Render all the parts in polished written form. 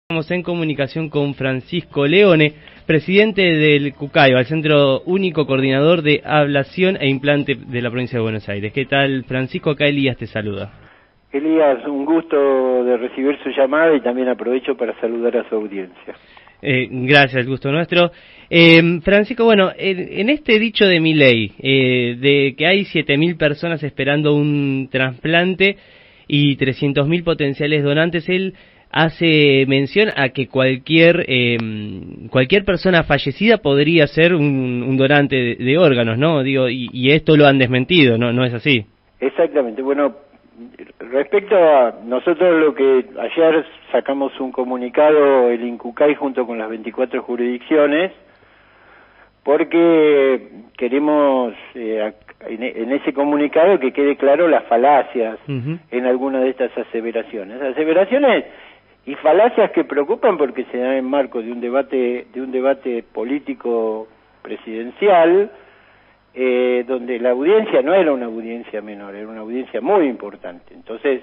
Estamos en comunicación con Francisco Leone, presidente del CUCAIBA, el Centro Único Coordinador de Ablación e Implante de la Provincia de Buenos Aires. ¿Qué tal, Francisco? Acá Elías te saluda. Elías, un gusto de recibir su llamada y también aprovecho para saludar a su audiencia. Gracias, el gusto nuestro. Francisco, bueno, en este dicho de Milei, de que hay 7.000 personas esperando un trasplante y 300.000 potenciales donantes, él hace mención a que cualquier persona fallecida podría ser un donante de órganos, ¿no? Digo, y esto lo han desmentido, ¿no es así? Exactamente. Bueno, respecto a nosotros, lo que ayer sacamos un comunicado, el INCUCAI, junto con las 24 jurisdicciones, porque queremos en ese comunicado que quede claro las falacias en alguna de estas aseveraciones. Aseveraciones y falacias que preocupan porque se dan en marco de un debate político presidencial, donde la audiencia no era una audiencia menor, era una audiencia muy importante. Entonces,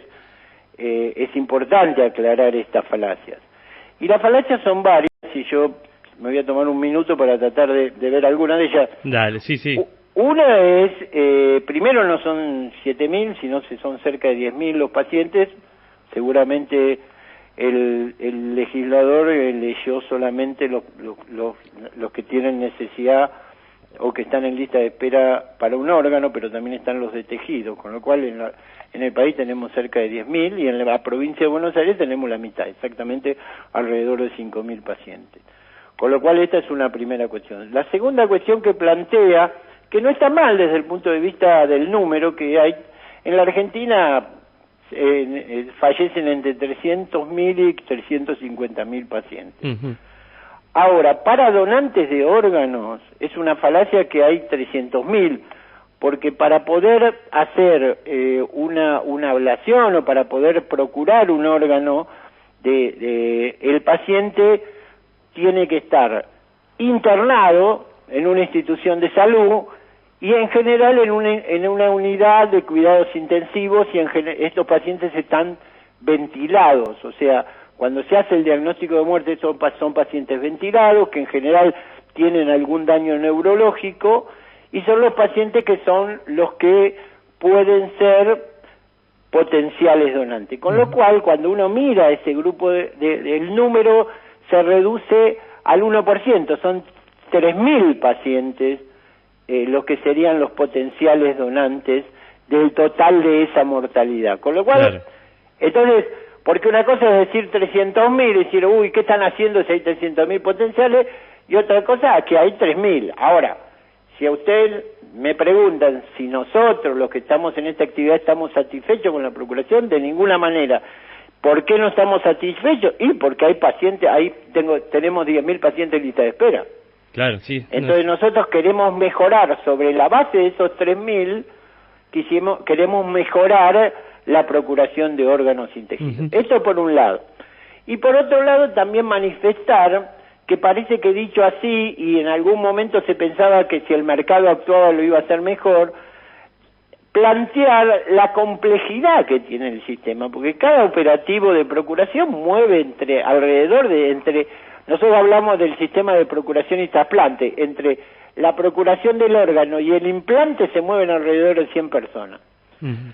es importante aclarar estas falacias. Y las falacias son varias, y yo me voy a tomar un minuto para tratar de ver alguna de ellas. Dale, sí. Una es, primero no son 7.000, sino que son cerca de 10.000 los pacientes. Seguramente el legislador leyó solamente los que tienen necesidad o que están en lista de espera para un órgano, pero también están los de tejido, con lo cual en el país tenemos cerca de 10.000 y en la provincia de Buenos Aires tenemos la mitad, exactamente alrededor de 5.000 pacientes. Con lo cual esta es una primera cuestión. La segunda cuestión que plantea, que no está mal desde el punto de vista del número que hay, en la Argentina fallecen entre 300.000 y 350.000 pacientes. Ahora, para donantes de órganos, es una falacia que hay 300.000, porque para poder hacer una ablación o para poder procurar un órgano, el paciente tiene que estar internado en una institución de salud y en general en una unidad de cuidados intensivos, y estos pacientes están ventilados, o sea, cuando se hace el diagnóstico de muerte son pacientes ventilados, que en general tienen algún daño neurológico, y son los pacientes que son los que pueden ser potenciales donantes. Con lo cual, cuando uno mira ese grupo, el número se reduce al 1%, son 3.000 pacientes los que serían los potenciales donantes del total de esa mortalidad. Con lo cual, claro. Entonces, porque una cosa es decir 300.000, decir, uy, ¿qué están haciendo si hay 300.000 potenciales? Y otra cosa es que hay 3.000. Ahora, si a usted me preguntan si nosotros, los que estamos en esta actividad, estamos satisfechos con la procuración, de ninguna manera. ¿Por qué no estamos satisfechos? Y porque hay pacientes, tenemos 10.000 pacientes en lista de espera. Claro, sí. Entonces nosotros queremos mejorar, sobre la base de esos 3.000, queremos mejorar la procuración de órganos sin tejido. Esto por un lado. Y por otro lado también manifestar que parece que dicho así, y en algún momento se pensaba que si el mercado actuaba lo iba a hacer mejor, plantear la complejidad que tiene el sistema, porque cada operativo de procuración mueve nosotros hablamos del sistema de procuración y trasplante, entre la procuración del órgano y el implante se mueven alrededor de 100 personas.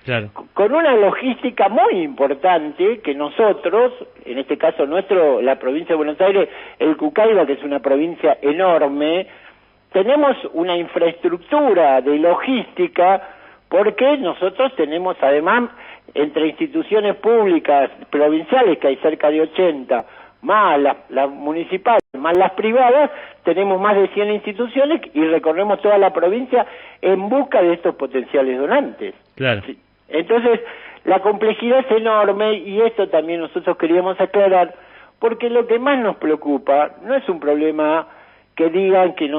Claro. Con una logística muy importante que nosotros, en este caso la provincia de Buenos Aires, el CUCAIBA, que es una provincia enorme, tenemos una infraestructura de logística, porque nosotros tenemos además, entre instituciones públicas provinciales, que hay cerca de 80, más las municipales, más las privadas, tenemos más de 100 instituciones y recorremos toda la provincia en busca de estos potenciales donantes. Claro. Sí. Entonces, la complejidad es enorme, y esto también nosotros queríamos aclarar, porque lo que más nos preocupa no es un problema que digan que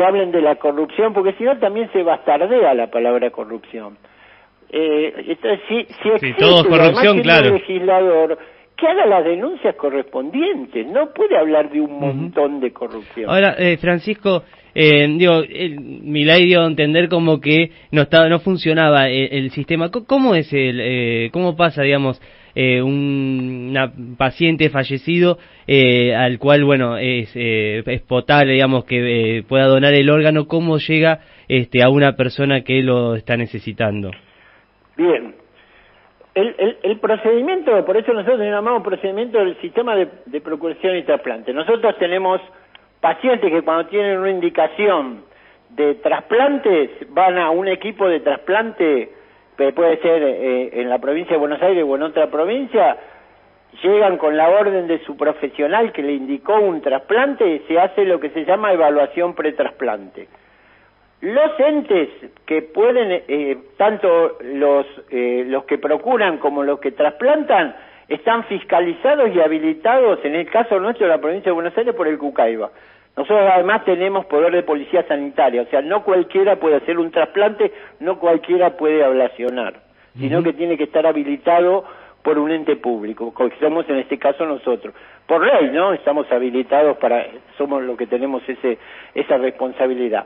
hablen de la corrupción, porque si no también se bastardea la palabra corrupción. Entonces, si existe, todo es corrupción, claro, un legislador que haga las denuncias correspondientes, no puede hablar de un montón de corrupción. Ahora, Francisco, Milei dio a entender como que no funcionaba el sistema. ¿Cómo es cómo pasa, digamos, un paciente fallecido al cual, bueno, es potable, digamos, que pueda donar el órgano, ¿cómo llega a una persona que lo está necesitando? Bien. El procedimiento, por eso nosotros llamamos procedimiento del sistema de procuración y trasplante. Nosotros tenemos pacientes que cuando tienen una indicación de trasplantes van a un equipo de trasplante, que puede ser en la provincia de Buenos Aires o en otra provincia, llegan con la orden de su profesional que le indicó un trasplante y se hace lo que se llama evaluación pretrasplante. Los entes que pueden, tanto los que procuran como los que trasplantan, están fiscalizados y habilitados, en el caso nuestro de la provincia de Buenos Aires, por el Cucaiba. Nosotros además tenemos poder de policía sanitaria, o sea, no cualquiera puede hacer un trasplante, no cualquiera puede ablacionar, sino que tiene que estar habilitado por un ente público, que somos en este caso nosotros. Por ley, ¿no? Estamos habilitados somos los que tenemos esa responsabilidad.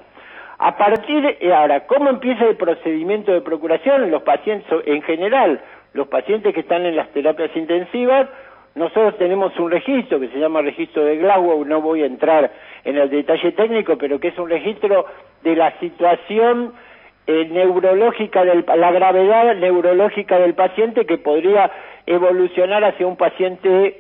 A partir de ahora, ¿cómo empieza el procedimiento de procuración? Los pacientes, en general, los pacientes que están en las terapias intensivas, nosotros tenemos un registro que se llama registro de Glasgow, no voy a entrar en el detalle técnico, pero que es un registro de la situación neurológica, la gravedad neurológica del paciente que podría evolucionar hacia un paciente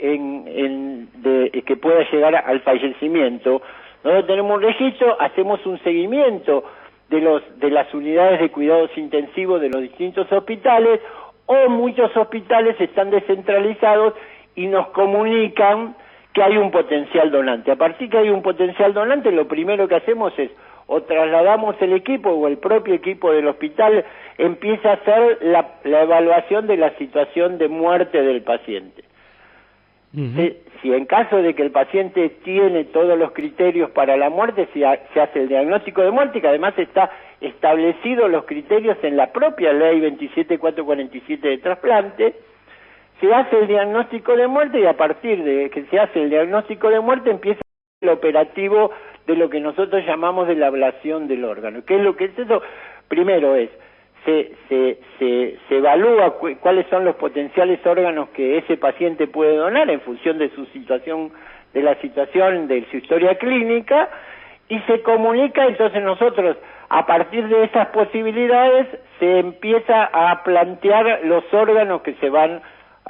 que pueda llegar al fallecimiento. Nosotros tenemos un registro, hacemos un seguimiento de las unidades de cuidados intensivos de los distintos hospitales, o muchos hospitales están descentralizados y nos comunican que hay un potencial donante. A partir que hay un potencial donante, lo primero que hacemos es o trasladamos el equipo o el propio equipo del hospital empieza a hacer la evaluación de la situación de muerte del paciente. Si en caso de que el paciente tiene todos los criterios para la muerte, se hace el diagnóstico de muerte, que además está establecido los criterios en la propia ley 27447 de trasplante. Se hace el diagnóstico de muerte y a partir de que se hace el diagnóstico de muerte empieza el operativo de lo que nosotros llamamos de la ablación del órgano. ¿Qué es lo que es eso? Primero se evalúa cuáles son los potenciales órganos que ese paciente puede donar en función de su situación, de su historia clínica, y se comunica. Entonces nosotros, a partir de esas posibilidades, se empieza a plantear los órganos que se van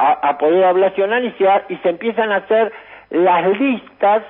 a poder ablacionar y se empiezan a hacer las listas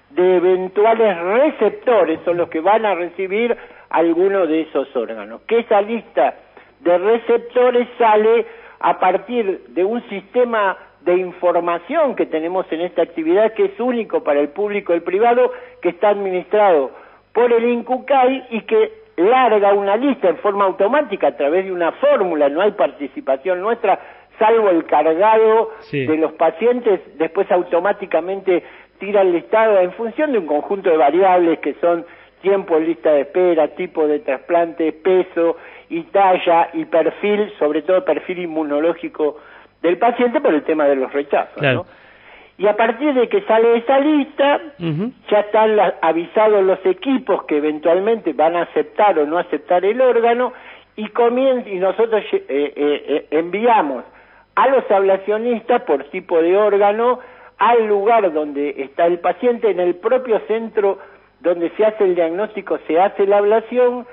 de eventuales receptores, son los que van a recibir alguno de esos órganos. Que esa lista de receptores sale a partir de un sistema de información que tenemos en esta actividad, que es único para el público y el privado, que está administrado por el INCUCAI y que larga una lista en forma automática a través de una fórmula. No hay participación nuestra, salvo el cargado de los pacientes. Después automáticamente tira el listado en función de un conjunto de variables que son tiempo en lista de espera, tipo de trasplante, peso y talla y perfil, sobre todo perfil inmunológico del paciente por el tema de los rechazos, claro, ¿no? Y a partir de que sale esa lista, ya están avisados los equipos que eventualmente van a aceptar o no aceptar el órgano, y nosotros enviamos a los ablacionistas por tipo de órgano al lugar donde está el paciente. En el propio centro donde se hace el diagnóstico se hace la ablación,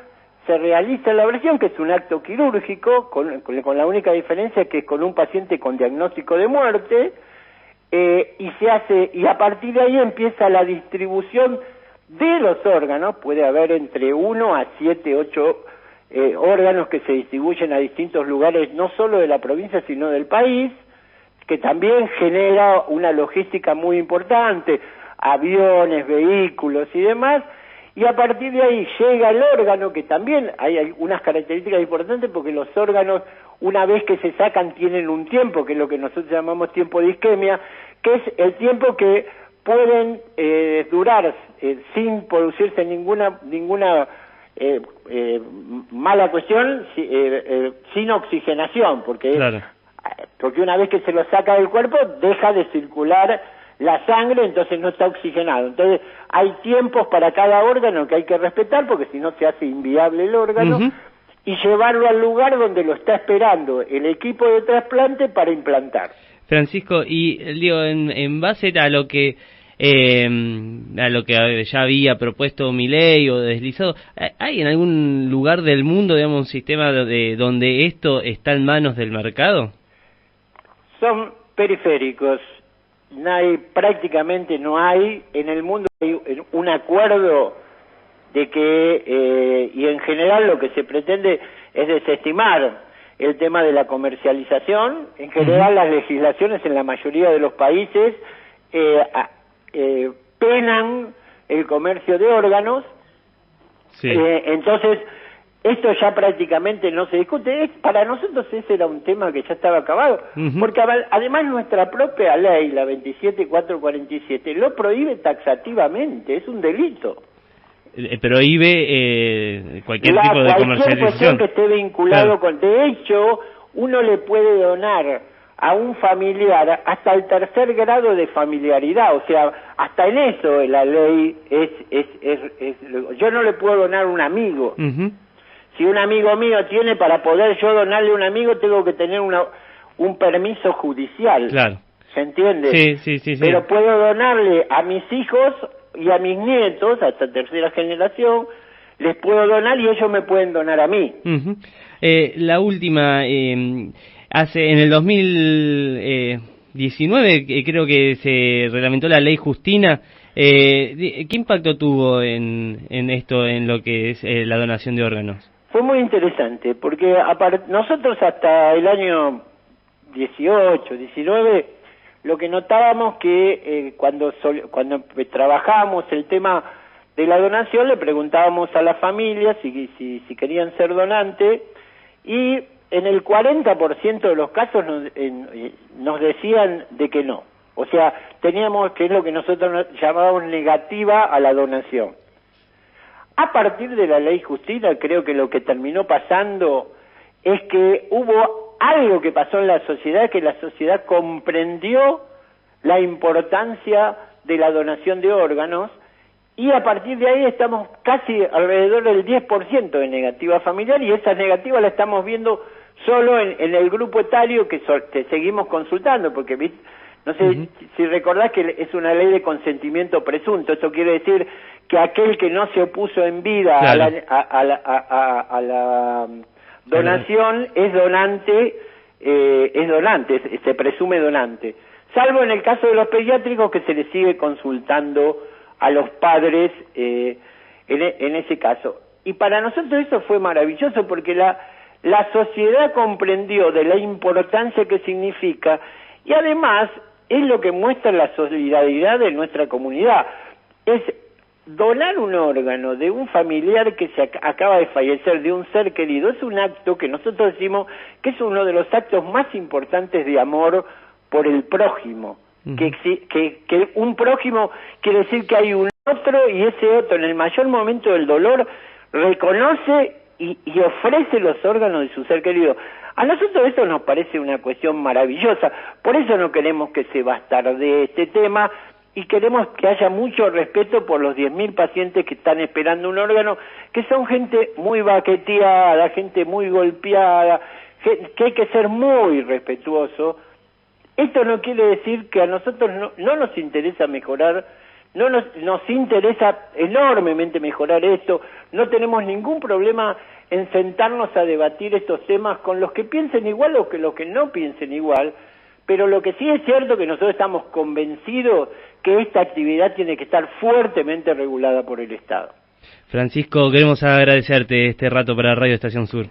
se realiza la ablación, que es un acto quirúrgico, con la única diferencia que es con un paciente con diagnóstico de muerte, y a partir de ahí empieza la distribución de los órganos. Puede haber entre 1 a 7, 8 órganos que se distribuyen a distintos lugares, no solo de la provincia, sino del país, que también genera una logística muy importante, aviones, vehículos y demás, y a partir de ahí llega el órgano, que también hay algunas características importantes, porque los órganos, una vez que se sacan, tienen un tiempo, que es lo que nosotros llamamos tiempo de isquemia, que es el tiempo que pueden durar sin producirse ninguna mala cuestión, sin oxigenación, porque una vez que se lo saca del cuerpo deja de circular la sangre, entonces no está oxigenado. Entonces hay tiempos para cada órgano que hay que respetar, porque si no se hace inviable el órgano. y llevarlo al lugar donde lo está esperando el equipo de trasplante para implantar. Francisco, y digo, en base a lo que ya había propuesto Milei o deslizado, ¿hay en algún lugar del mundo, digamos, un sistema donde esto está en manos del mercado? Son periféricos, prácticamente no hay, en el mundo hay un acuerdo de que, y en general lo que se pretende es desestimar el tema de la comercialización. En general las legislaciones en la mayoría de los países penan el comercio de órganos. Sí. Entonces esto ya prácticamente no se discute. Para nosotros ese era un tema que ya estaba acabado, porque además nuestra propia ley, la 27447, lo prohíbe taxativamente, es un delito. Prohíbe cualquier tipo de comercialización. Cualquier cuestión que esté vinculado con... De hecho, uno le puede donar a un familiar hasta el 3er grado de familiaridad, o sea, hasta en eso la ley es yo no le puedo donar a un amigo. Si un amigo mío tiene, para poder yo donarle a un amigo, tengo que tener un permiso judicial. Claro. ¿Se entiende? Sí. Pero puedo donarle a mis hijos y a mis nietos, hasta 3ª generación, les puedo donar y ellos me pueden donar a mí. La última, en el 2019 creo que se reglamentó la ley Justina. ¿Qué impacto tuvo en esto, en lo que es la donación de órganos? Fue muy interesante, porque nosotros hasta el año 18, 19, lo que notábamos que cuando trabajábamos el tema de la donación, le preguntábamos a las familias si querían ser donantes, y en el 40% de los casos nos decían de que no. O sea, teníamos, que es lo que nosotros llamábamos negativa a la donación. A partir de la ley Justina, creo que lo que terminó pasando es que hubo algo que pasó en la sociedad, que la sociedad comprendió la importancia de la donación de órganos, y a partir de ahí estamos casi alrededor del 10% de negativa familiar, y esa negativa la estamos viendo solo en el grupo etario que seguimos consultando, porque no sé si recordás que es una ley de consentimiento presunto. Esto quiere decir que aquel que no se opuso en vida a la donación es donante, se presume donante, salvo en el caso de los pediátricos, que se les sigue consultando a los padres en ese caso. Y para nosotros eso fue maravilloso, porque la sociedad comprendió de la importancia que significa, y además es lo que muestra la solidaridad de nuestra comunidad. Es donar un órgano de un familiar que se acaba de fallecer, de un ser querido. Es un acto que nosotros decimos que es uno de los actos más importantes de amor por el prójimo. Que un prójimo quiere decir que hay un otro, y ese otro en el mayor momento del dolor reconoce y ofrece los órganos de su ser querido. A nosotros eso nos parece una cuestión maravillosa, por eso no queremos que se bastardee este tema, y queremos que haya mucho respeto por los 10.000 pacientes que están esperando un órgano, que son gente muy baqueteada, gente muy golpeada, que hay que ser muy respetuoso. Esto no quiere decir que a nosotros no nos interesa mejorar, nos interesa enormemente mejorar esto, no tenemos ningún problema en sentarnos a debatir estos temas con los que piensen igual o que los que no piensen igual, pero lo que sí es cierto que nosotros estamos convencidos que esta actividad tiene que estar fuertemente regulada por el Estado. Francisco, queremos agradecerte este rato para Radio Estación Sur.